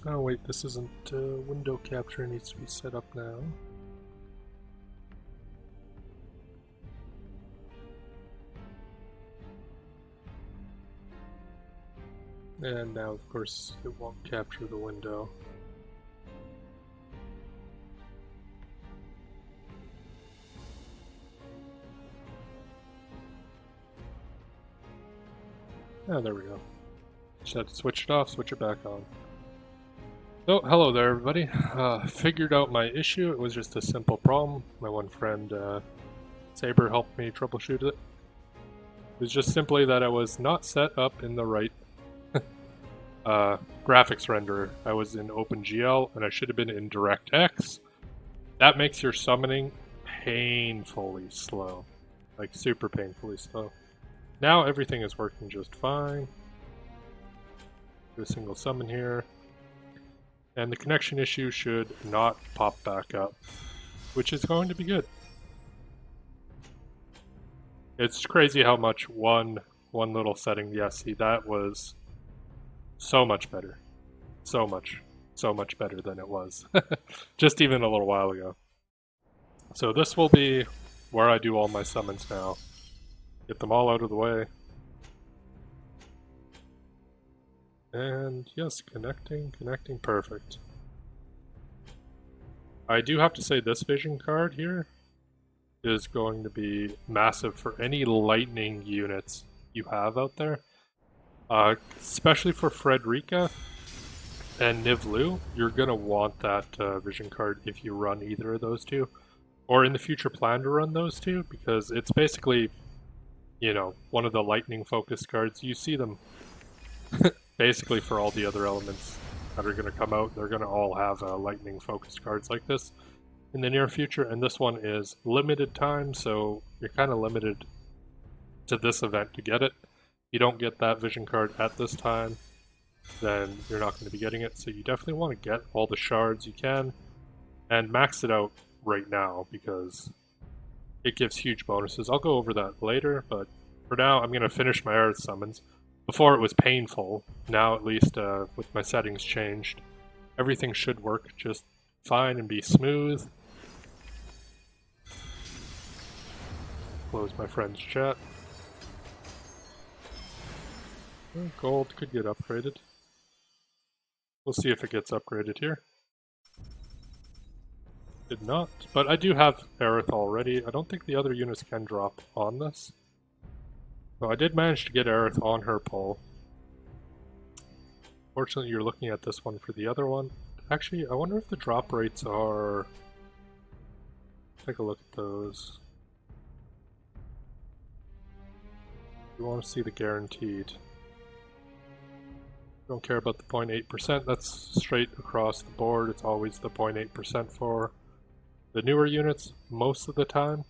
Oh wait, this isn't window capture, needs to be set up now. And now of course it won't capture the window. Oh, there we go. Just had to switch it off, switch it back on. So, hello there everybody. Figured out my issue. It was just a simple problem. My one friend, Saber, helped me troubleshoot it. It was just simply that I was not set up in the right graphics renderer. I was in OpenGL and I should have been in DirectX. That makes your summoning painfully slow. Like super painfully slow. Now everything is working just fine. Do a single summon here. And the connection issue should not pop back up, which is going to be good. It's crazy how much one little setting, yeah, see, that was so much better. So much better than it was. Just even a little while ago. So this will be where I do all my summons now. Get them all out of the way. And yes, connecting, perfect. I do have to say this vision card here is going to be massive for any lightning units you have out there. Especially for Frederica and Nivlu, you're going to want that vision card if you run either of those two. Or in the future plan to run those two, because it's basically, you know, one of the lightning focused cards. You see them basically for all the other elements that are going to come out. They're going to all have lightning focused cards like this in the near future, and this one is limited time, so you're kind of limited to this event to get it. If you don't get that vision card at this time, then you're not going to be getting it, so you definitely want to get all the shards you can and max it out right now because it gives huge bonuses. I'll go over that later, but for now I'm going to finish my Aerith summons. Before it was painful, now at least with my settings changed, everything should work just fine and be smooth. Close my friend's chat. Gold could get upgraded. We'll see if it gets upgraded here. Did not, but I do have Aerith already. I don't think the other units can drop on this. So I did manage to get Aerith on her pole. Fortunately, you're looking at this one for the other one. Actually, I wonder if the drop rates are... Take a look at those. You want to see the guaranteed. Don't care about the 0.8%, that's straight across the board. It's always the 0.8% for the newer units most of the time.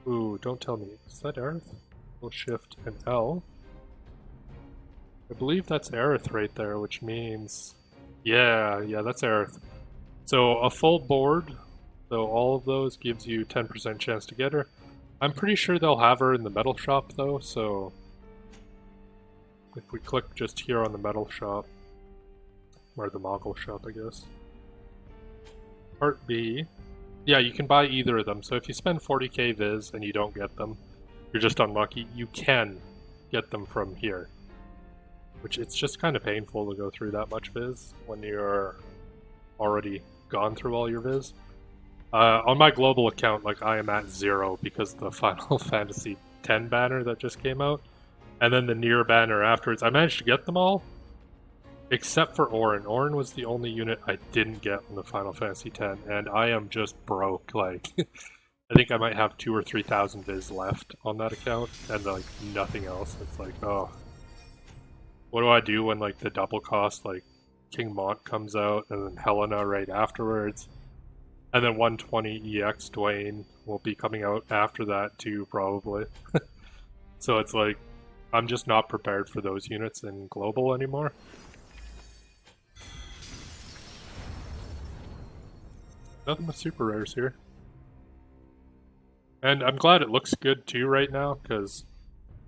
Ooh, don't tell me. Is that Aerith? We'll shift and L. I believe that's Aerith right there, which means... Yeah, that's Aerith. So a full board, so all of those gives you 10% chance to get her. I'm pretty sure they'll have her in the metal shop though, so if we click just here on the metal shop, or the Mogul shop I guess. Part B, yeah, you can buy either of them, so if you spend 40k Viz and you don't get them, you're just unlucky, you can get them from here. Which it's just kind of painful to go through that much Viz when you're already gone through all your Viz. On my global account, like, I am at 0 because of the Final Fantasy X banner that just came out. And then the Nier banner afterwards. I managed to get them all, except for Auron. Auron was the only unit I didn't get in the Final Fantasy X, and I am just broke. Like, I think I might have 2,000 or 3,000 Viz left on that account, and, like, nothing else. It's like, oh. What do I do when, like, the double cost, like, King Mont comes out, and then Helena right afterwards? And then 120 EX Dwayne will be coming out after that too, probably. So it's like, I'm just not prepared for those units in global anymore. Nothing but super rares here. And I'm glad it looks good too right now, because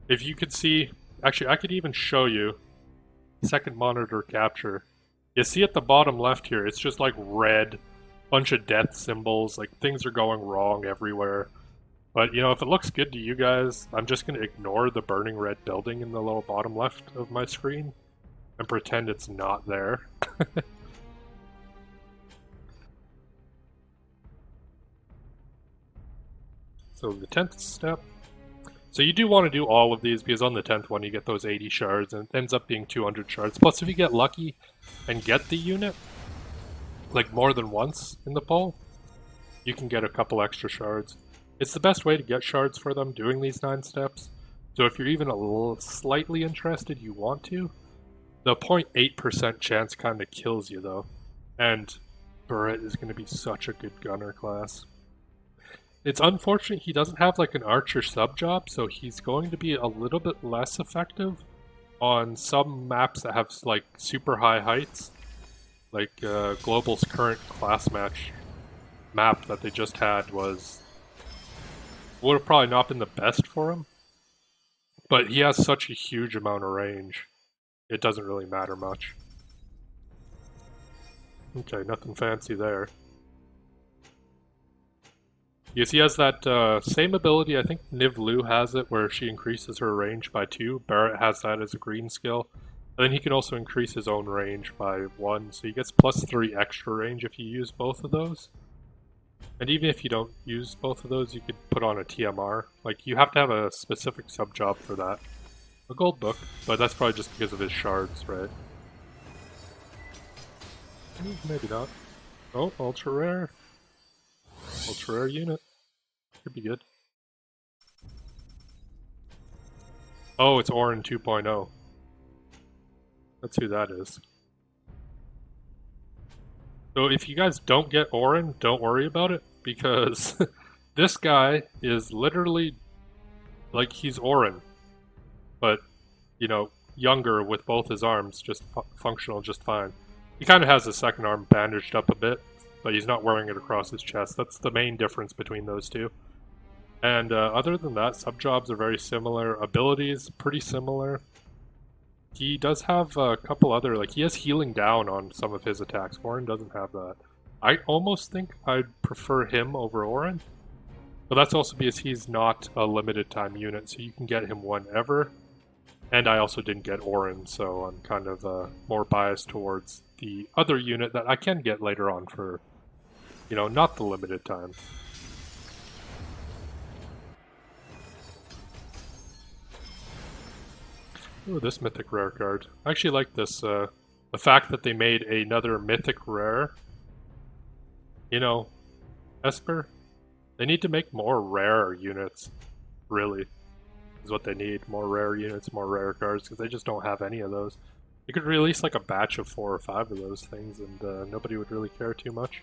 if you could see Actually, I could even show you second monitor capture. You see at the bottom left here, it's just like red, bunch of death symbols, like things are going wrong everywhere. But, you know, if it looks good to you guys, I'm just going to ignore the burning red building in the lower bottom left of my screen and pretend it's not there. So the 10th step. So you do want to do all of these because on the 10th one you get those 80 shards and it ends up being 200 shards. Plus if you get lucky and get the unit, like more than once in the pull, you can get a couple extra shards. It's the best way to get shards for them doing these 9 steps. So if you're even a little slightly interested, you want to. The 0.8% chance kind of kills you though. And Barrett is going to be such a good gunner class. It's unfortunate he doesn't have like an archer sub job, so he's going to be a little bit less effective on some maps that have like super high heights. Like Global's current class match map that they just had would have probably not been the best for him. But he has such a huge amount of range, it doesn't really matter much. Okay, nothing fancy there. Yes, he has that same ability, I think Niv Lu has it, where she increases her range by 2. Barrett has that as a green skill. And then he can also increase his own range by 1, so he gets plus 3 extra range if you use both of those. And even if you don't use both of those, you could put on a TMR. Like, you have to have a specific sub-job for that. A gold book, but that's probably just because of his shards, right? Maybe not. Oh, ultra rare. Ultra rare unit. Could be good. Oh, it's Orin 2.0. That's who that is. So if you guys don't get Orin, don't worry about it, because this guy is literally like he's Orin, but, you know, younger with both his arms, just functional just fine. He kind of has his second arm bandaged up a bit, but he's not wearing it across his chest. That's the main difference between those two. And other than that, sub-jobs are very similar. Abilities, pretty similar. He does have a couple other, like, he has healing down on some of his attacks. Orin doesn't have that. I almost think I'd prefer him over Orin. But that's also because he's not a limited time unit, so you can get him whenever. And I also didn't get Orin, so I'm kind of more biased towards the other unit that I can get later on for, you know, not the limited time. Ooh, this mythic rare card. I actually like this, the fact that they made another mythic rare. You know, Esper, they need to make more rare units, really, is what they need. More rare units, more rare cards, because they just don't have any of those. You could release like a batch of 4 or 5 of those things, and nobody would really care too much.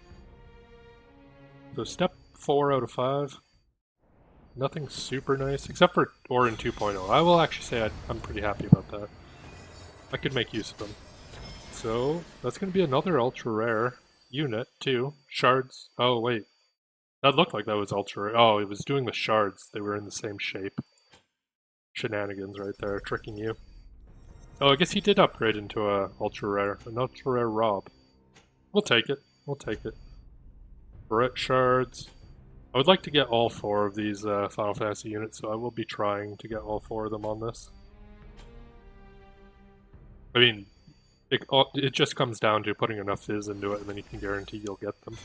So step 4 out of 5. Nothing super nice, except for Orin 2.0. I will actually say I'm pretty happy about that. I could make use of them. So, that's going to be another ultra rare unit, too. Shards. Oh, wait. That looked like that was ultra rare. Oh, it was doing the shards. They were in the same shape. Shenanigans right there, tricking you. Oh, I guess he did upgrade into an ultra rare Rob. We'll take it. We'll take it. Barrett shards. I would like to get all 4 of these Final Fantasy units, so I will be trying to get all 4 of them on this. I mean, it just comes down to putting enough fizz into it, and then you can guarantee you'll get them.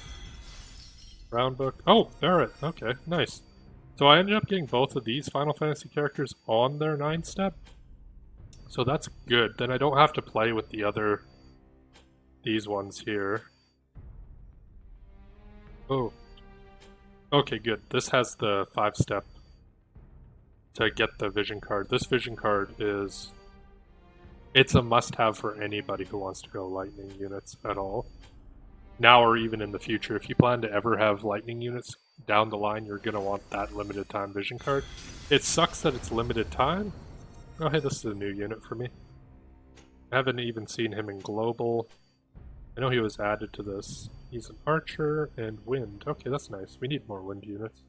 Round book. Oh, Barrett. Okay, nice. So I ended up getting both of these Final Fantasy characters on their 9-step. So that's good. Then I don't have to play with these ones here. Oh. Okay, good. This has the 5-step to get the vision card. This vision card it's a must-have for anybody who wants to go lightning units at all. Now or even in the future. If you plan to ever have lightning units down the line, you're going to want that limited time vision card. It sucks that it's limited time. Oh, hey, this is a new unit for me. I haven't even seen him in global. I know he was added to this. He's an archer and wind. Okay, that's nice. We need more wind units.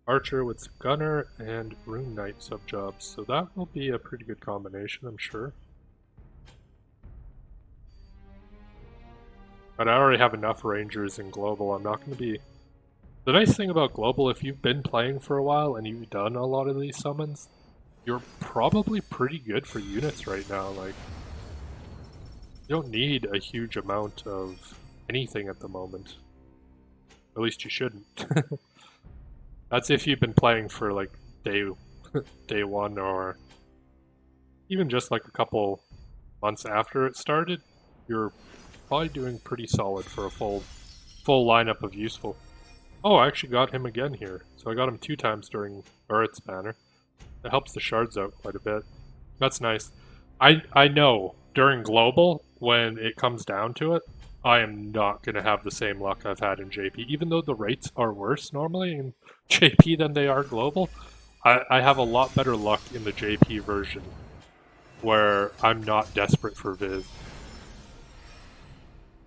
Archer with Gunner and Rune Knight sub-jobs, so that will be a pretty good combination, I'm sure. But I already have enough Rangers in Global, I'm not going to be... The nice thing about Global, if you've been playing for a while and you've done a lot of these summons, you're probably pretty good for units right now. Like, you don't need a huge amount of anything at the moment. At least you shouldn't. That's if you've been playing for like day one, or even just like a couple months after it started. You're probably doing pretty solid for a full lineup of useful. Oh, I actually got him again here. So I got him 2 times during Aerith's banner. That helps the shards out quite a bit. That's nice. I know during Global, when it comes down to it, I am not going to have the same luck I've had in JP. Even though the rates are worse normally in JP than they are Global, I have a lot better luck in the JP version, where I'm not desperate for Viz.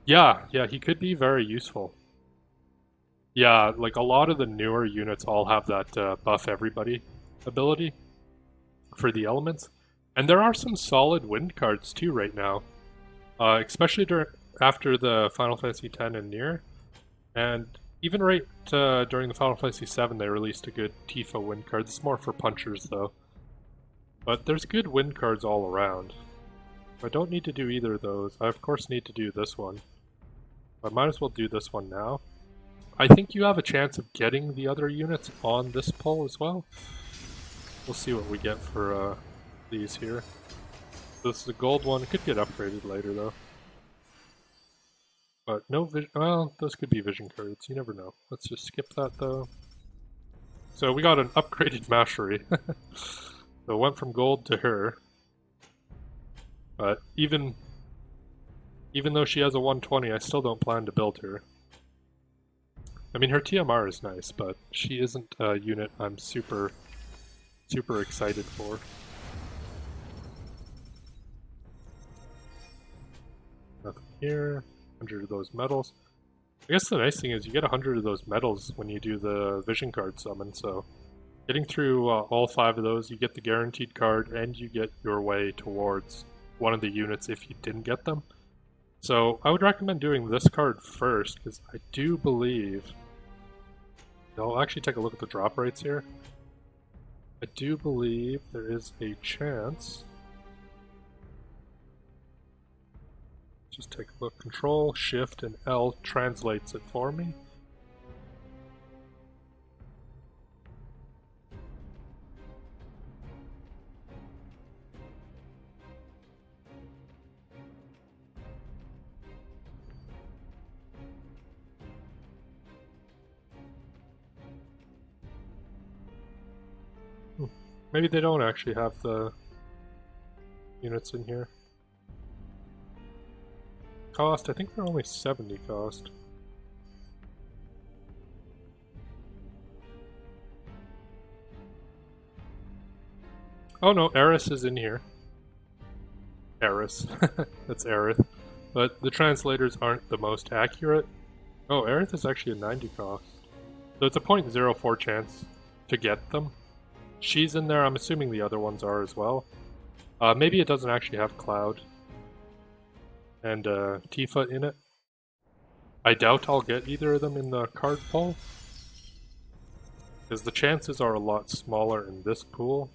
Yeah, he could be very useful. Yeah, like a lot of the newer units all have that buff everybody ability for the elements. And there are some solid wind cards too right now, especially after the Final Fantasy X and Nier. And even right during the Final Fantasy VII, they released a good Tifa wind card. This is more for punchers though. But there's good wind cards all around. I don't need to do either of those. I of course need to do this one. I might as well do this one now. I think you have a chance of getting the other units on this pull as well. We'll see what we get for these here. This is a gold one. It could get upgraded later though. But no vision. Well, those could be vision cards. You never know. Let's just skip that though. So we got an upgraded Mashery. So it went from gold to her. But even though she has a 120, I still don't plan to build her. I mean, her TMR is nice, but she isn't a unit I'm super excited for. Nothing here. 100 of those medals. I guess the nice thing is you get 100 of those medals when you do the vision card summon, so getting through all 5 of those, you get the guaranteed card, and you get your way towards one of the units if you didn't get them. So I would recommend doing this card first, because I do believe... I'll actually take a look at the drop rates here. I do believe there is a chance... Just take a look. Control, Shift, and L translates it for me. Maybe they don't actually have the units in here. Cost, I think they're only 70 cost. Oh no, Aerith is in here. Aerith. That's Aerith. But the translators aren't the most accurate. Oh, Aerith is actually a 90 cost. So it's a 0.04 chance to get them. She's in there, I'm assuming the other ones are as well. Maybe it doesn't actually have Cloud and Tifa in it. I doubt I'll get either of them in the card pool, because the chances are a lot smaller in this pool.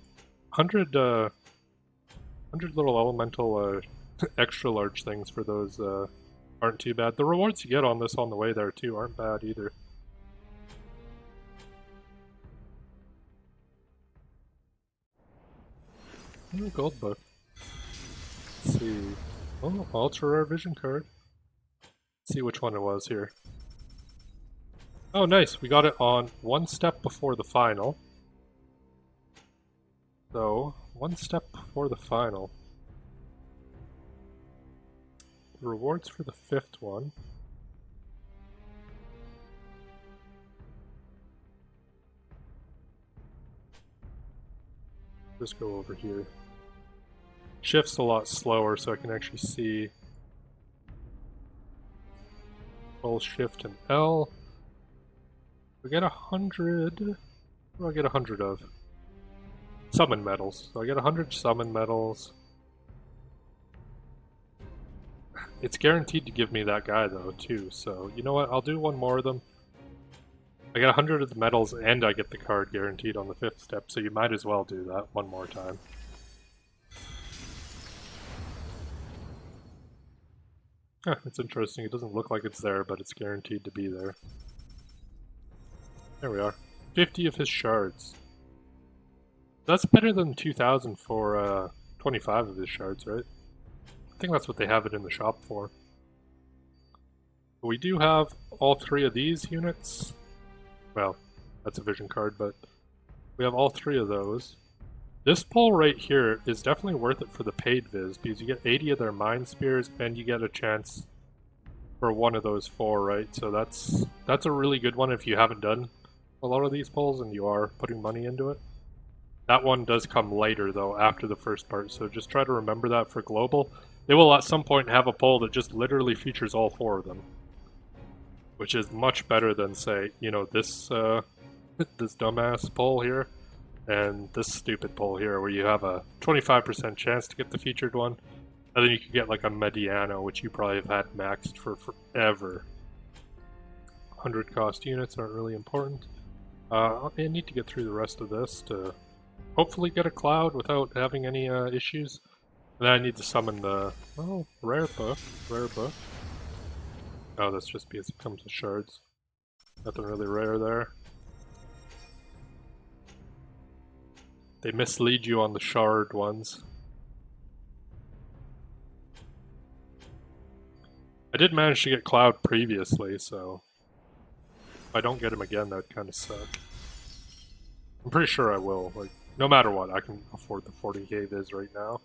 100 little elemental extra large things for those aren't too bad. The rewards you get on this on the way there too aren't bad either. Oh, gold book. Let's see. Oh, ultra rare vision card. Let's see which one it was here. Oh, nice. We got it on one step before the final. So, one step before the final. The rewards for the 5th one. Just go over here. Shift's a lot slower, so I can actually see. Full Shift and L. We get 100. What do I get 100 of? Summon medals. So I get 100 summon medals. It's guaranteed to give me that guy though, too, so you know what, I'll do one more of them. I get 100 of the medals and I get the card guaranteed on the 5th step, so you might as well do that one more time. It's interesting, it doesn't look like it's there, but it's guaranteed to be there. There we are. 50 of his shards. That's better than 2,000 for 25 of his shards, right? I think that's what they have it in the shop for. We do have all 3 of these units. Well, that's a vision card, but we have all 3 of those. This pull right here is definitely worth it for the paid viz, because you get 80 of their mind spears and you get a chance for one of those 4, right? So that's a really good one if you haven't done a lot of these pulls and you are putting money into it. That one does come later though, after the first part, so just try to remember that for global. They will at some point have a poll that just literally features all 4 of them. Which is much better than, say, you know, this this dumbass poll here, and this stupid poll here, where you have a 25% chance to get the featured one, and then you could get like a Mediano, which you probably have had maxed for forever. 100 cost units aren't really important. I need to get through the rest of this to hopefully get a cloud without having any issues. And then I need to summon the, oh, rare book. Oh, that's just because it comes with shards. Nothing really rare there. They mislead you on the shard ones. I did manage to get Cloud previously, so if I don't get him again, that would kind of suck. I'm pretty sure I will. Like, no matter what, I can afford the 40k viz right now.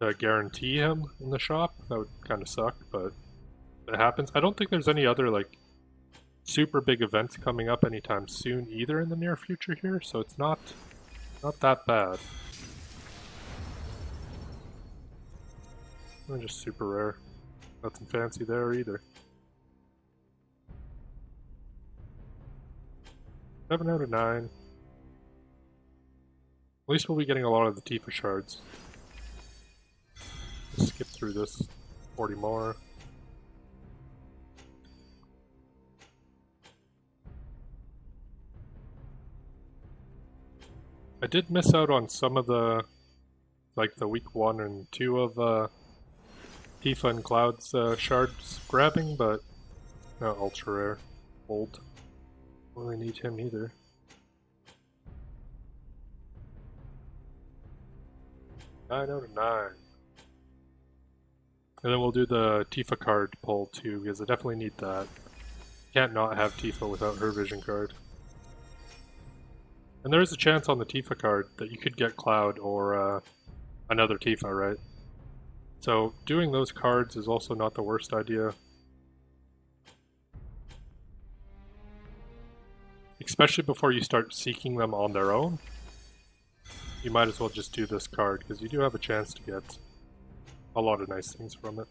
To guarantee him in the shop, that would kind of suck, but it happens. I don't think there's any other like super big events coming up anytime soon either in the near future here, so it's not that bad. They're just super rare. Nothing fancy there either. 7 out of 9. At least we'll be getting a lot of the Tifa shards. Let's skip through this. 40 more. I did miss out on some of the, like the week 1 and 2 of Tifa and Cloud's shards grabbing, but not ultra rare. Old. Don't really need him either. Nine out of 9. And then we'll do the Tifa card pull too, because I definitely need that. Can't not have Tifa without her vision card. And there is a chance on the Tifa card that you could get Cloud or another Tifa, right? So doing those cards is also not the worst idea. Especially before you start seeking them on their own. You might as well just do this card, because you do have a chance to get a lot of nice things from it.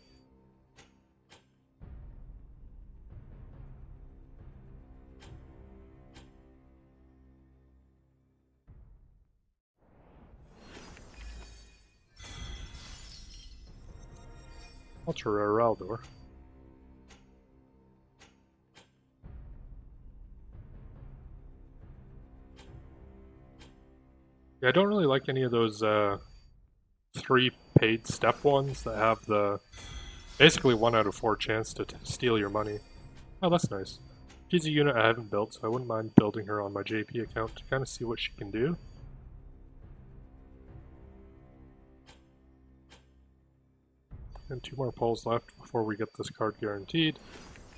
Ultra rare Raldor. Yeah, I don't really like any of those 3 paid step ones that have the basically 1 out of 4 chance to steal your money. Oh, that's nice. She's a unit I haven't built, so I wouldn't mind building her on my JP account to kind of see what she can do. And 2 more pulls left before we get this card guaranteed.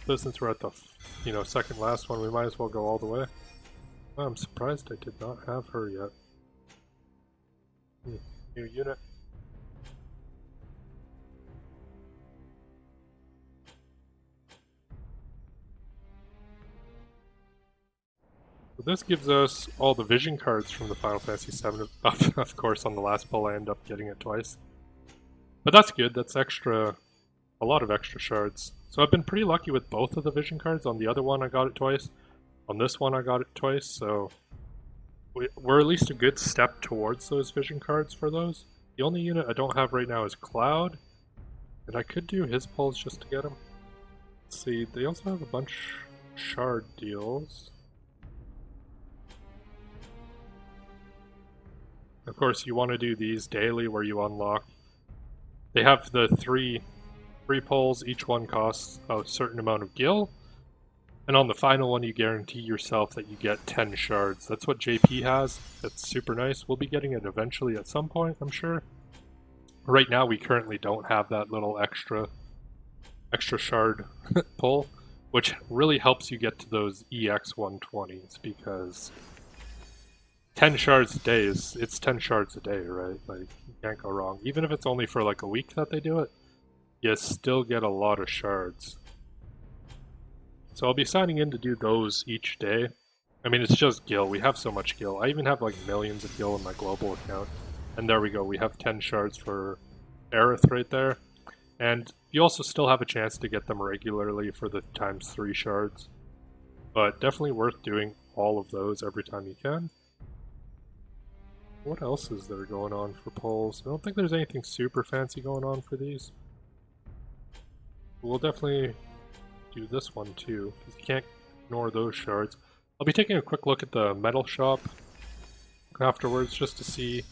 So since we're at the second last one, we might as well go all the way. Oh, I'm surprised I did not have her yet. New unit. So this gives us all the vision cards from the Final Fantasy VII. Of course, on the last pull I end up getting it twice. But that's good, that's extra, a lot of extra shards. So I've been pretty lucky with both of the vision cards. On the other one I got it twice. On this one I got it twice, so we're at least a good step towards those vision cards for those. The only unit I don't have right now is Cloud, and I could do his pulls just to get him. Let's see, they also have a bunch shard deals. Of course, you want to do these daily where you unlock. They have the three pulls, each one costs a certain amount of gil. And on the final one, you guarantee yourself that you get 10 shards. That's what JP has. That's super nice. We'll be getting it eventually at some point, I'm sure. Right now, we currently don't have that little extra shard pull, which really helps you get to those EX 120s, because 10 shards a day it's 10 shards a day, right? Like, you can't go wrong. Even if it's only for like a week that they do it, you still get a lot of shards. So I'll be signing in to do those each day. I mean, it's just gil. We have so much gil. I even have like millions of gil in my global account. And there we go. We have 10 shards for Aerith right there. And you also still have a chance to get them regularly for the ×3 shards. But definitely worth doing all of those every time you can. What else is there going on for pulls? I don't think there's anything super fancy going on for these. We'll definitely do this one too, because you can't ignore those shards. I'll be taking a quick look at the metal shop afterwards just to see.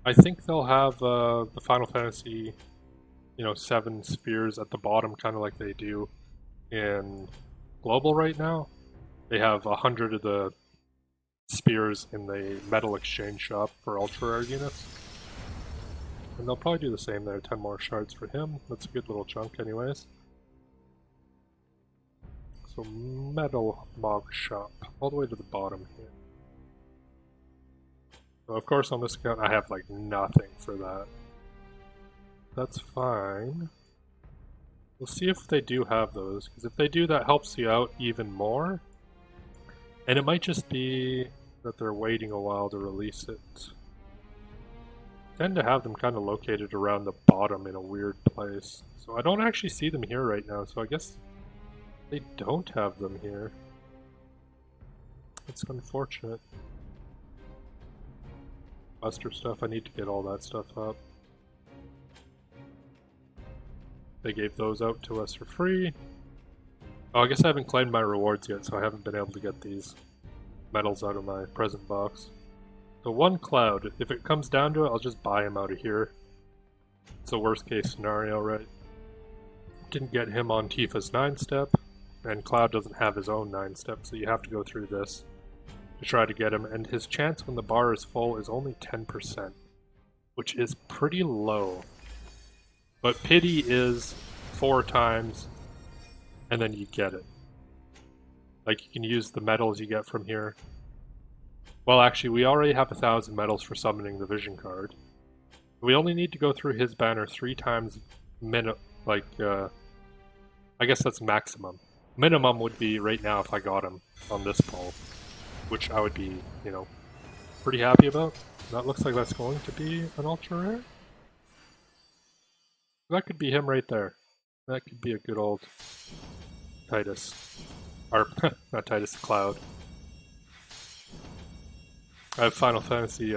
I think they'll have the Final Fantasy, 7 spheres at the bottom, kind of like they do in Global right now. They have 100 of the spears in the metal exchange shop for ultra rare units. And they'll probably do the same there, 10 more shards for him. That's a good little chunk anyways. So metal mog shop, all the way to the bottom here. So of course on this account I have like nothing for that. That's fine. We'll see if they do have those, because if they do, that helps you out even more. And it might just be that they're waiting a while to release it. Tend to have them kind of located around the bottom in a weird place. So I don't actually see them here right now, so I guess they don't have them here. It's unfortunate. Buster stuff, I need to get all that stuff up. They gave those out to us for free. Oh, I guess I haven't claimed my rewards yet, so I haven't been able to get these medals out of my present box. So one Cloud, if it comes down to it, I'll just buy him out of here. It's a worst case scenario, right? Didn't get him on Tifa's 9-step, and Cloud doesn't have his own 9-step, so you have to go through this to try to get him, and his chance when the bar is full is only 10%, which is pretty low. But pity is 4 times, and then you get it. Like, you can use the medals you get from here. Well, actually, we already have 1,000 medals for summoning the vision card. We only need to go through his banner 3 times I guess that's maximum. Minimum would be right now if I got him on this pull, which I would be, pretty happy about. That looks like that's going to be an ultra rare. That could be him right there. That could be a good old Titus. Or, not Titus, Cloud. I have Final Fantasy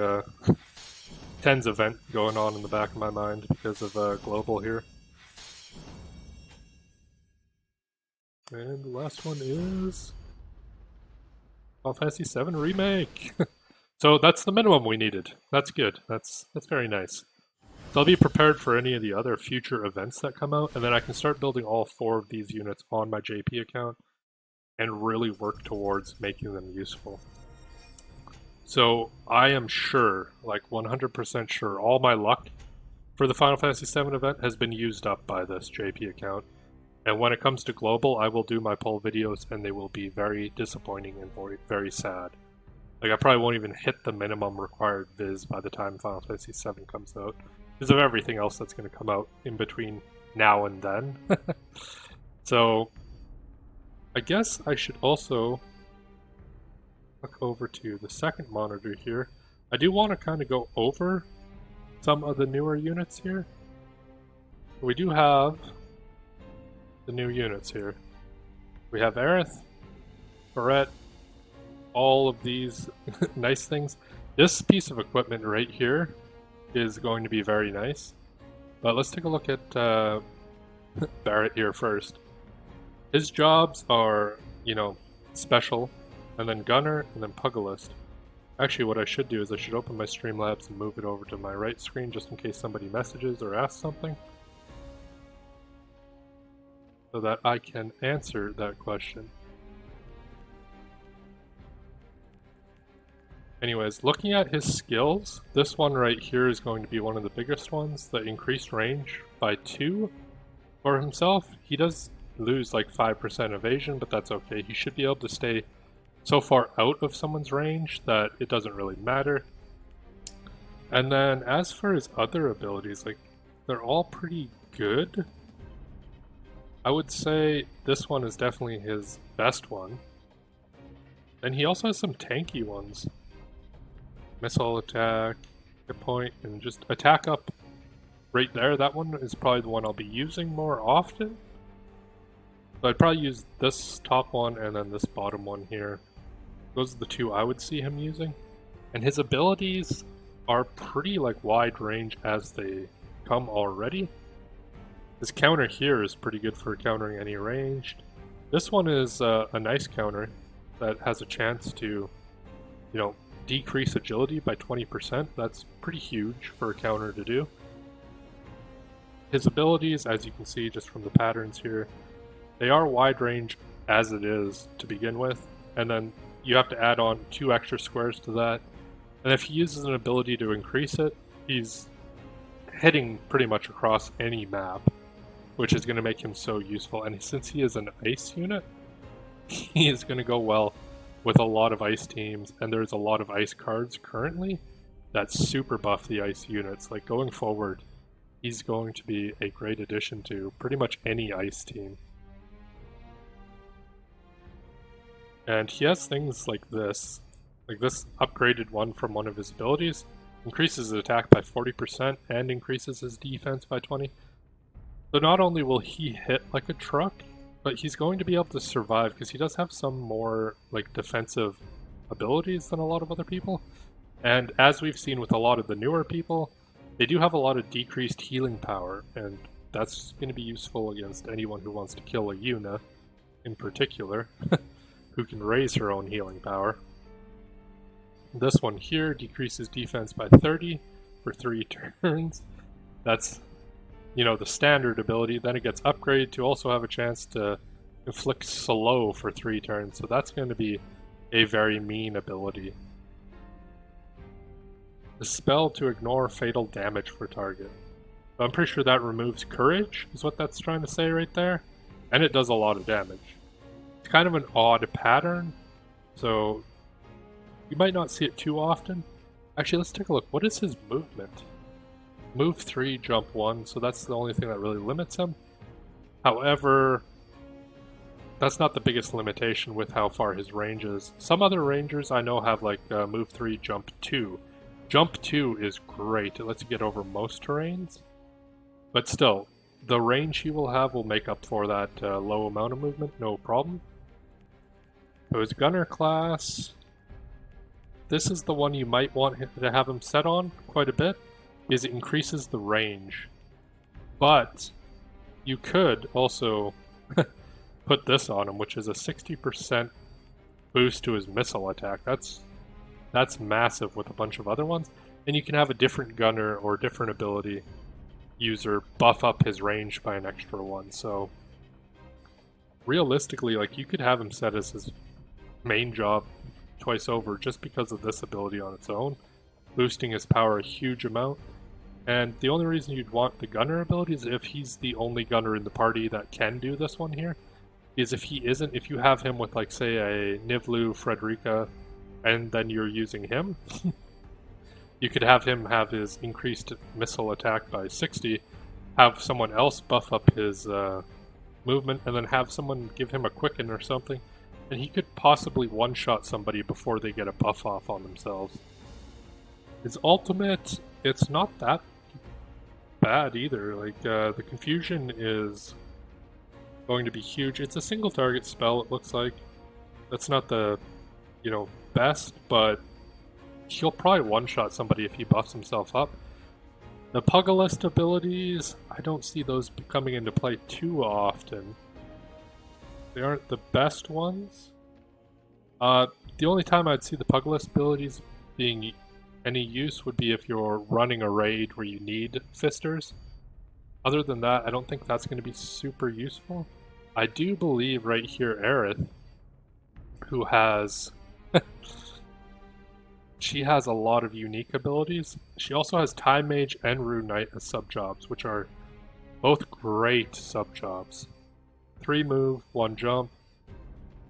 X's event going on in the back of my mind because of Global here. And the last one is Final Fantasy VII Remake. So that's the minimum we needed. That's good. That's very nice. So I'll be prepared for any of the other future events that come out, and then I can start building all 4 of these units on my JP account and really work towards making them useful. So I am sure, like 100% sure, all my luck for the Final Fantasy VII event has been used up by this JP account. And when it comes to Global, I will do my poll videos and they will be very disappointing and very sad. Like, I probably won't even hit the minimum required viz by the time Final Fantasy VII comes out, because of everything else that's going to come out in between now and then. So, I guess I should also look over to the second monitor here. I do want to kind of go over some of the newer units here. We do have the new units here. We have Aerith, Barrett, all of these nice things. This piece of equipment right here is going to be very nice. But let's take a look at Barrett here first. His jobs are, special, and then gunner, and then pugilist. Actually, what I should do is I should open my Streamlabs and move it over to my right screen just in case somebody messages or asks something, so that I can answer that question. Anyways, looking at his skills, this one right here is going to be one of the biggest ones. The increased range by 2 for himself. He does lose like 5% evasion, but that's okay. He should be able to stay so far out of someone's range that it doesn't really matter. And then as for his other abilities, like, they're all pretty good. I would say this one is definitely his best one. And he also has some tanky ones. Missile attack, hit point, and just attack up right there. That one is probably the one I'll be using more often. So I'd probably use this top one and then this bottom one here. Those are the two I would see him using. And his abilities are pretty like wide range as they come already. His counter here is pretty good for countering any ranged. This one is a nice counter that has a chance to, decrease agility by 20%. That's pretty huge for a counter to do. His abilities, as you can see just from the patterns here, they are wide range as it is to begin with, and then you have to add on 2 extra squares to that. And if he uses an ability to increase it, he's hitting pretty much across any map, which is going to make him so useful. And since he is an ice unit, he is going to go well with a lot of ice teams, and there's a lot of ice cards currently that super buff the ice units. Like, going forward, he's going to be a great addition to pretty much any ice team. And he has things like this upgraded one from one of his abilities, increases his attack by 40% and increases his defense by 20. So not only will he hit like a truck, but he's going to be able to survive because he does have some more like defensive abilities than a lot of other people. And as we've seen with a lot of the newer people, they do have a lot of decreased healing power, and that's going to be useful against anyone who wants to kill a Yuna in particular, who can raise her own healing power. This one here decreases defense by 30 for 3 turns. That's, the standard ability. Then it gets upgraded to also have a chance to inflict slow for 3 turns. So that's going to be a very mean ability. The spell to ignore fatal damage for target. So I'm pretty sure that removes courage, is what that's trying to say right there. And it does a lot of damage. It's kind of an odd pattern, so you might not see it too often. Actually, let's take a look. What is his movement? Move 3, jump 1, so that's the only thing that really limits him. However, that's not the biggest limitation with how far his range is. Some other rangers I know have like move 3, jump 2. Jump 2 is great. It lets you get over most terrains. But still, the range he will have will make up for that low amount of movement, no problem. So his gunner class, this is the one you might want to have him set on quite a bit, is it increases the range. But you could also put this on him, which is a 60% boost to his missile attack. That's massive with a bunch of other ones. And you can have a different gunner or different ability user buff up his range by an extra 1. So realistically, like, you could have him set as his main job twice over just because of this ability on its own, boosting his power a huge amount. And the only reason you'd want the gunner ability is if he's the only gunner in the party that can do this one here. Is if he isn't, if you have him with, like, say a Nivlu, Frederica, and then you're using him, you could have him have his increased missile attack by 60, have someone else buff up his movement, and then have someone give him a quicken or something, and he could possibly one-shot somebody before they get a buff off on themselves. His ultimate, it's not that bad either. Like, the confusion is going to be huge. It's a single target spell, it looks like. That's not the, you know, best, but he'll probably one-shot somebody if he buffs himself up. The Pugilist abilities, I don't see those coming into play too often. They aren't the best ones. The only time I'd see the Pugilist abilities being any use would be if you're running a raid where you need Fisters. Other than that, I don't think that's going to be super useful. I do believe right here Aerith, who has... she has a lot of unique abilities. She also has Time Mage and Rune Knight as sub-jobs, which are both great sub-jobs. 3 move, 1 jump.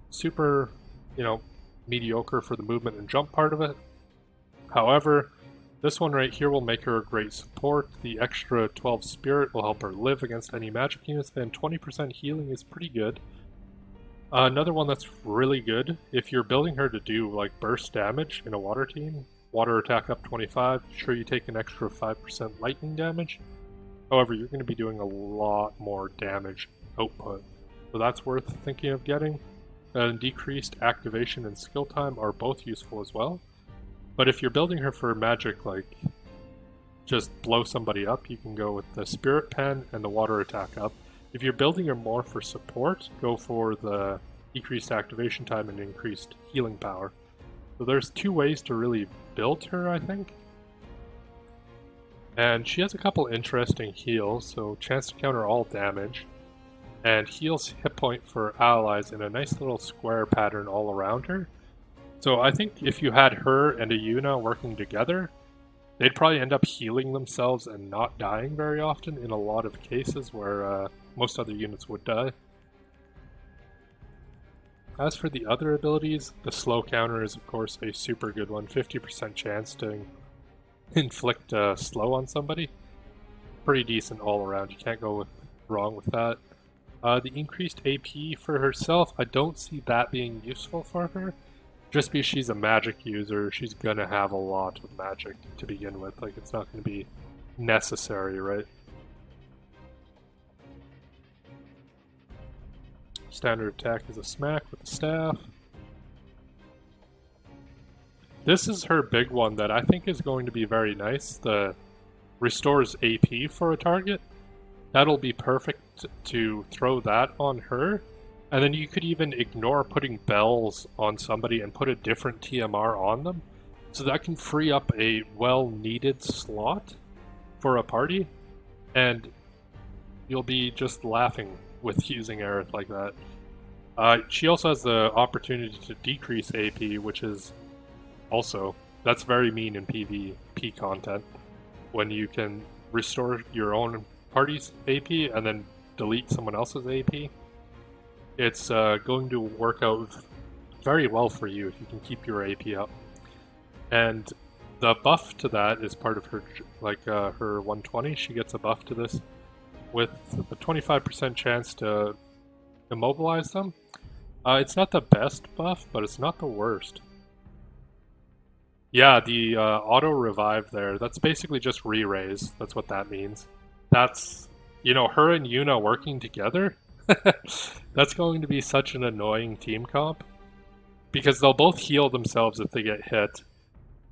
Super, you know, mediocre for the movement and jump part of it. However, this one right here will make her a great support. The extra 12 spirit will help her live against any magic units, and 20% healing is pretty good. Another one that's really good, if you're building her to do like burst damage in a water team, water attack up 25, sure you take an extra 5% lightning damage. However, you're going to be doing a lot more damage output, so that's worth thinking of getting. And decreased activation and skill time are both useful as well. But if you're building her for magic, like just blow somebody up, you can go with the Spirit Pen and the water attack up. If you're building her more for support, go for the decreased activation time and increased healing power. So there's 2 ways to really build her, I think. And she has a couple interesting heals, so chance to counter all damage, and heals hit point for allies in a nice little square pattern all around her. So I think if you had her and a Yuna working together, they'd probably end up healing themselves and not dying very often in a lot of cases where most other units would die. As for the other abilities, the slow counter is of course a super good one. 50% chance to inflict slow on somebody. Pretty decent all around, you can't go wrong with that. The increased AP for herself, I don't see that being useful for her. Just because she's a magic user, she's gonna have a lot of magic to begin with. Like, it's not gonna be necessary, right? Standard attack is a smack with the staff. This is her big one that I think is going to be very nice. The restores AP for a target. That'll be perfect to throw that on her. And then you could even ignore putting bells on somebody and put a different TMR on them. So that can free up a well-needed slot for a party. And you'll be just laughing with using Aerith like that. She also has the opportunity to decrease AP, which is also, that's very mean in PvP content. When you can restore your own party's AP and then delete someone else's AP. It's going to work out very well for you if you can keep your AP up. And the buff to that is part of her, like her 120. She gets a buff to this with a 25% chance to immobilize them. It's not the best buff, but it's not the worst. Yeah, the auto revive there, that's basically just re-raise. That's what that means. That's, you know, her and Yuna working together. That's going to be such an annoying team comp. Because they'll both heal themselves if they get hit.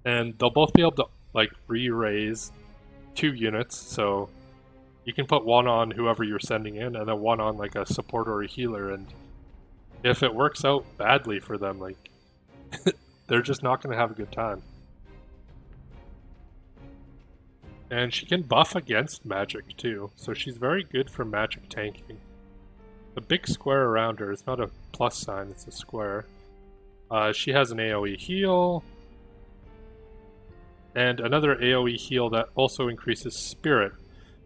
And they'll both be able to, like, re-raise 2 units. So you can put one on whoever you're sending in, and then one on, like, a support or a healer. And if it works out badly for them, like, they're just not going to have a good time. And she can buff against magic, too. So she's very good for magic tanking. The big square around her is not a plus sign, it's a square. She has an AoE heal. And another AoE heal that also increases spirit.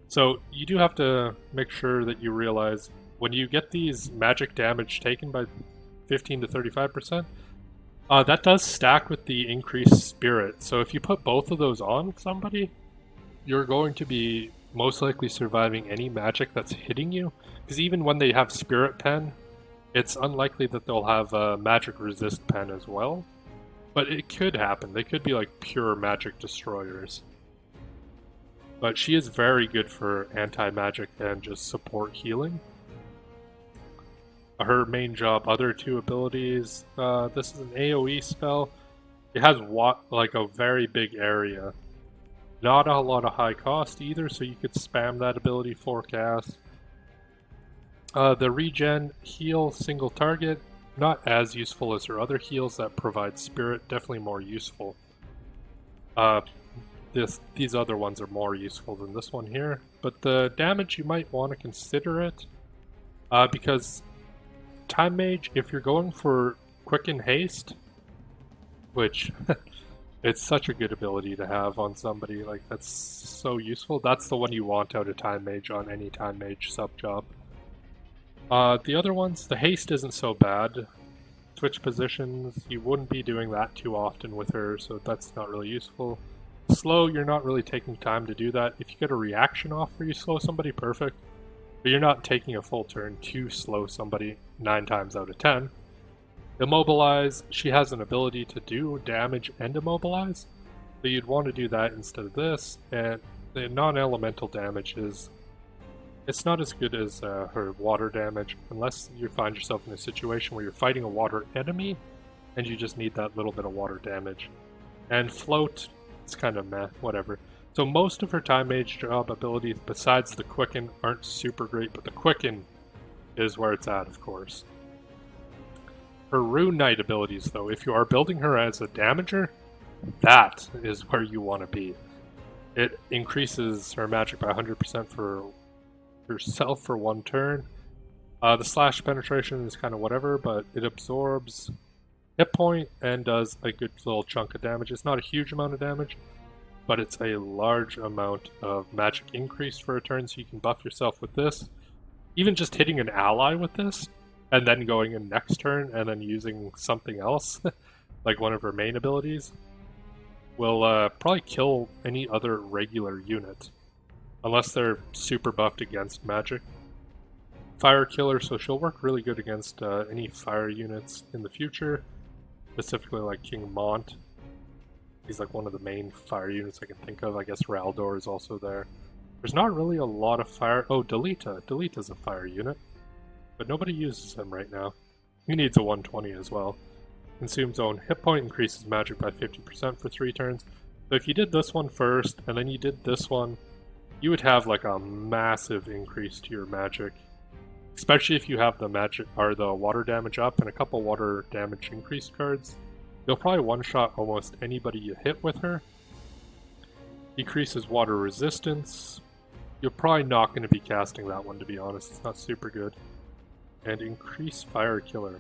So you do have to make sure that you realize when you get these magic damage taken by 15 to 35%, that does stack with the increased spirit. So if you put both of those on somebody, you're going to be most likely surviving any magic that's hitting you. Because even when they have Spirit Pen, it's unlikely that they'll have a magic resist pen as well. But it could happen. They could be like pure magic destroyers. But she is very good for anti-magic and just support healing. her main job, other two abilities. This is an AoE spell. It has like a very big area. Not a lot of high cost either, so you could spam that ability for cast. The regen heal single target, not as useful as her other heals that provide spirit, definitely more useful. These other ones are more useful than this one here, but the damage you might want to consider it, because Time Mage, if you're going for Quicken Haste, which it's such a good ability to have on somebody, like that's so useful. That's the one you want out of Time Mage on any Time Mage sub job. The other ones, the haste isn't so bad. Switch positions, you wouldn't be doing that too often with her, so that's not really useful. Slow, you're not really taking time to do that. If you get a reaction off where you slow somebody, perfect. But you're not taking a full turn to slow somebody 9 times out of 10. Immobilize, she has an ability to do damage and immobilize, so you'd want to do that instead of this. And the non-elemental damage is, it's not as good as her water damage, unless you find yourself in a situation where you're fighting a water enemy and you just need that little bit of water damage. And float, it's kind of meh, whatever. So most of her Time Mage job abilities, besides the Quicken, aren't super great, but the Quicken is where it's at, of course. Her Rune Knight abilities, though, if you are building her as a damager, that is where you want to be. It increases her magic by 100% for herself for 1 turn. The slash penetration is kind of whatever, but it absorbs hit point and does a good little chunk of damage. It's not a huge amount of damage, but it's a large amount of magic increase for a turn, so you can buff yourself with this. Even just hitting an ally with this, and then going in next turn, and then using something else, like one of her main abilities, will probably kill any other regular unit, unless they're super buffed against magic. Fire Killer, so she'll work really good against any fire units in the future, specifically like King Mont. He's like one of the main fire units I can think of. I guess Raldor is also there. There's not really a lot of fire. Oh, Delita. Delita's a fire unit, but nobody uses him right now. He needs a 120 as well. Consumes own hit point, increases magic by 50% for 3 turns. So if you did this one first, and then you did this one, you would have like a massive increase to your magic. Especially if you have the magic or the water damage up and a couple water damage increase cards. You'll probably one-shot almost anybody you hit with her. Decreases water resistance. You're probably not going to be casting that one, to be honest. It's not super good. And increase Fire Killer.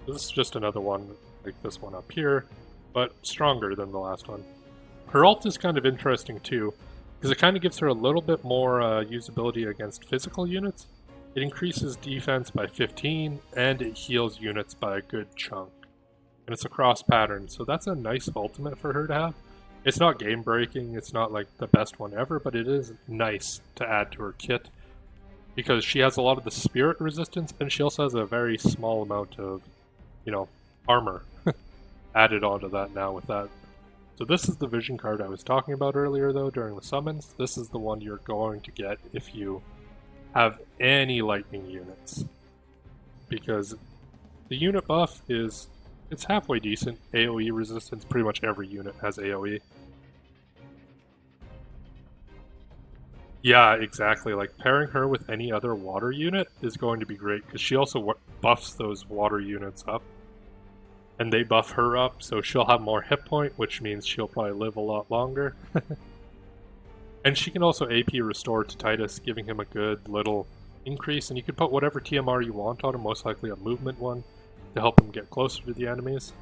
This is just another one like this one up here, but stronger than the last one. Her ult is kind of interesting too, because it kind of gives her a little bit more usability against physical units. It increases defense by 15, and it heals units by a good chunk. And it's a cross pattern, so that's a nice ultimate for her to have. It's not game breaking, it's not like the best one ever, but it is nice to add to her kit, because she has a lot of the spirit resistance, and she also has a very small amount of, you know, armor added onto that now with that. So this is the vision card I was talking about earlier though during the summons. This is the one you're going to get if you have any lightning units, because the unit buff is, it's halfway decent. AoE resistance, pretty much every unit has AoE. Yeah, exactly. Like pairing her with any other water unit is going to be great, because she also buffs those water units up. And they buff her up, so she'll have more hit point, which means she'll probably live a lot longer. And she can also AP restore to Titus, giving him a good little increase, and you can put whatever TMR you want on him, most likely a movement one, to help him get closer to the enemies.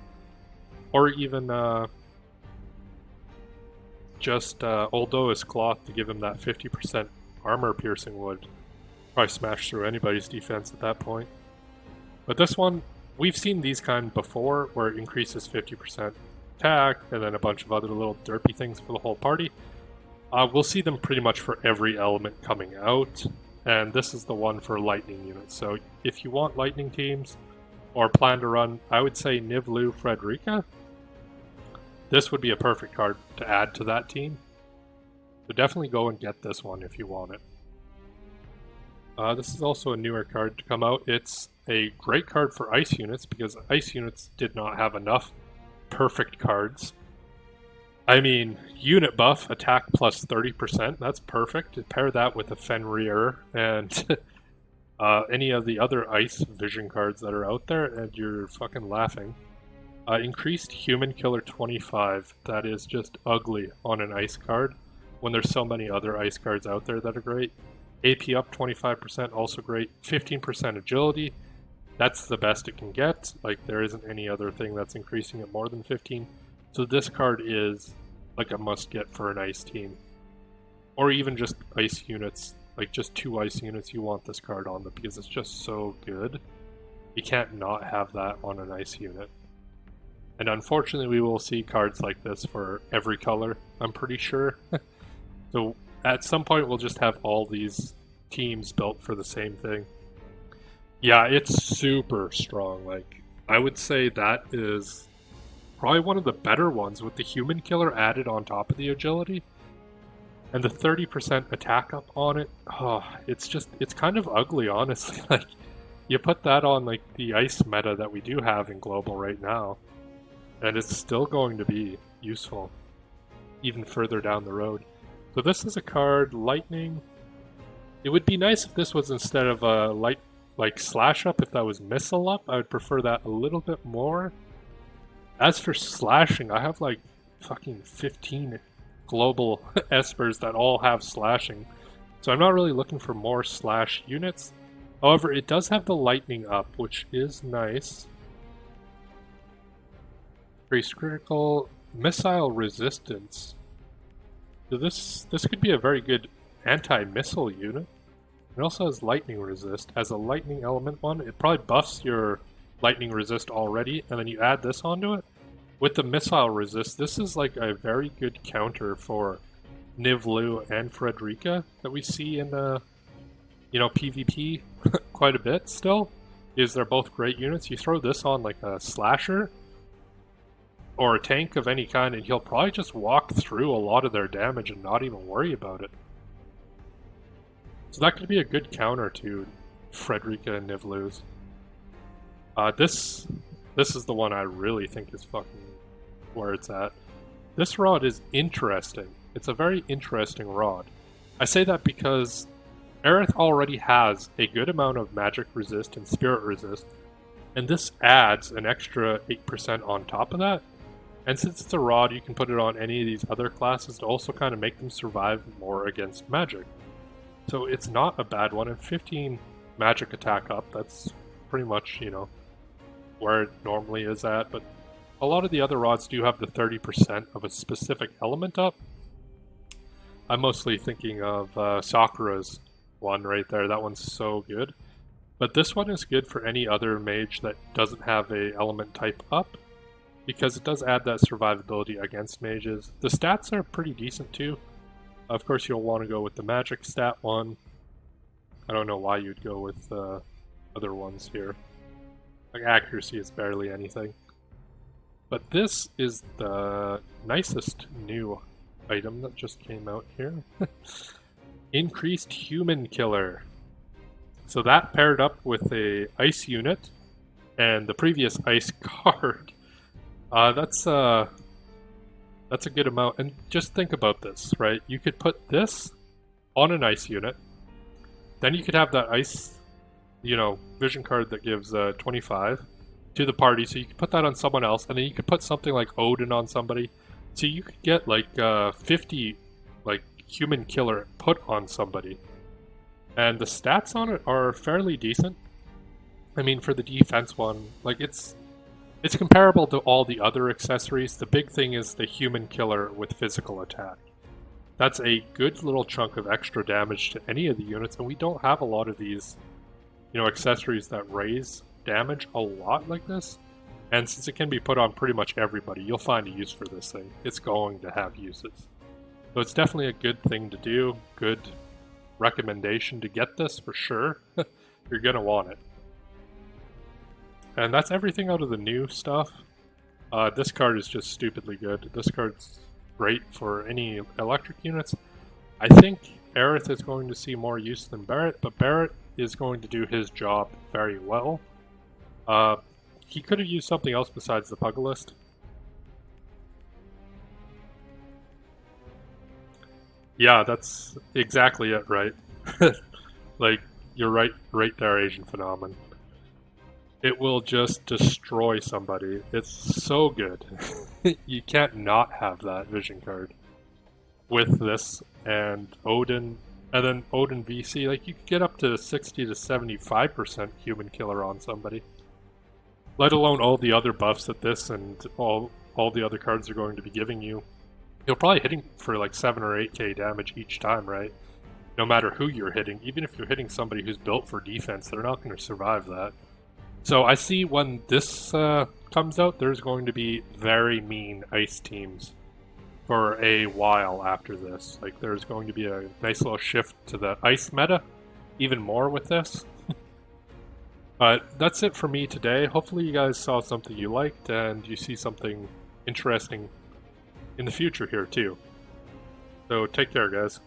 Or even just Oldoa's Cloth to give him that 50% armor piercing would probably smash through anybody's defense at that point. But this one, we've seen these kind before, where it increases 50% attack, and then a bunch of other little derpy things for the whole party. We'll see them pretty much for every element coming out, and this is the one for lightning units. So if you want lightning teams, or plan to run, I would say Nivlu Frederica. This would be a perfect card to add to that team. So definitely go and get this one if you want it. This is also a newer card to come out. It's a great card for ice units because ice units did not have enough perfect cards. I mean, unit buff, attack plus 30%, that's perfect. Pair that with a Fenrir and any of the other ice vision cards that are out there, and you're fucking laughing. Increased human killer 25, that is just ugly on an ice card when there's so many other ice cards out there that are great. AP up 25%, also great. 15% agility, that's the best it can get. Like, there isn't any other thing that's increasing it more than 15. So this card is like a must get for an ice team. Or even just ice units, like just 2 ice units, you want this card on them because it's just so good. You can't not have that on an ice unit. And unfortunately we will see cards like this for every color, I'm pretty sure. So at some point we'll just have all these teams built for the same thing. Yeah, it's super strong. Like, I would say that is probably one of the better ones with the human killer added on top of the agility. And the 30% attack up on it, oh, it's kind of ugly, honestly. Like, you put that on like the ice meta that we do have in global right now, and it's still going to be useful even further down the road. So this is a card, lightning. It would be nice if this was instead of a light, like slash up, if that was missile up. I would prefer that a little bit more. As for slashing, I have like fucking 15 global espers that all have slashing. So I'm not really looking for more slash units. However, it does have the lightning up, which is nice. Increased critical missile resistance. So this could be a very good anti-missile unit. It also has lightning resist. As a lightning element one, it probably buffs your lightning resist already, and then you add this onto it. With the missile resist, this is like a very good counter for Nivlu and Frederica that we see in PvP quite a bit still. Is they're both great units. You throw this on like a slasher or a tank of any kind, and he'll probably just walk through a lot of their damage and not even worry about it. So that could be a good counter to Frederica and Nivlu's. This is the one I really think is fucking where it's at. This rod is interesting. It's a very interesting rod. I say that because Aerith already has a good amount of magic resist and spirit resist, and this adds an extra 8% on top of that. And since it's a rod, you can put it on any of these other classes to also kind of make them survive more against magic. So it's not a bad one, and 15 magic attack up, that's pretty much, where it normally is at, but a lot of the other rods do have the 30% of a specific element up. I'm mostly thinking of Sakura's one right there. That one's so good. But this one is good for any other mage that doesn't have a element type up, because it does add that survivability against mages. The stats are pretty decent too. Of course, you'll want to go with the magic stat one. I don't know why you'd go with other ones here. Like, accuracy is barely anything. But this is the nicest new item that just came out here. Increased human killer. So that paired up with a ice unit and the previous ice card. That's a good amount. And just think about this, right? You could put this on an ice unit. Then you could have that ice, vision card that gives 25 to the party. So you could put that on someone else. And then you could put something like Odin on somebody. So you could get like 50 like human killer put on somebody. And the stats on it are fairly decent. I mean, for the defense one, like it's comparable to all the other accessories. The big thing is the human killer with physical attack. That's a good little chunk of extra damage to any of the units, and we don't have a lot of these, accessories that raise damage a lot like this. And since it can be put on pretty much everybody, you'll find a use for this thing. It's going to have uses. So it's definitely a good thing to do. Good recommendation to get this for sure. You're going to want it. And that's everything out of the new stuff. This card is just stupidly good. This card's great for any electric units. I think Aerith is going to see more use than Barrett, but Barrett is going to do his job very well. He could have used something else besides the Pugilist. Yeah, that's exactly it, right? Like, you're right there, Asian Phenomenon. It will just destroy somebody. It's so good. You can't not have that vision card with this and Odin, and then Odin VC. Like, you could get up to 60 to 75% human killer on somebody. Let alone all the other buffs that this and all the other cards are going to be giving you. You're probably hitting for like 7 or 8k damage each time, right? No matter who you're hitting. Even if you're hitting somebody who's built for defense, they're not going to survive that. So I see when this comes out, there's going to be very mean ice teams for a while after this. Like, there's going to be a nice little shift to the ice meta, even more with this. But that's it for me today. Hopefully you guys saw something you liked and you see something interesting in the future here too. So take care, guys.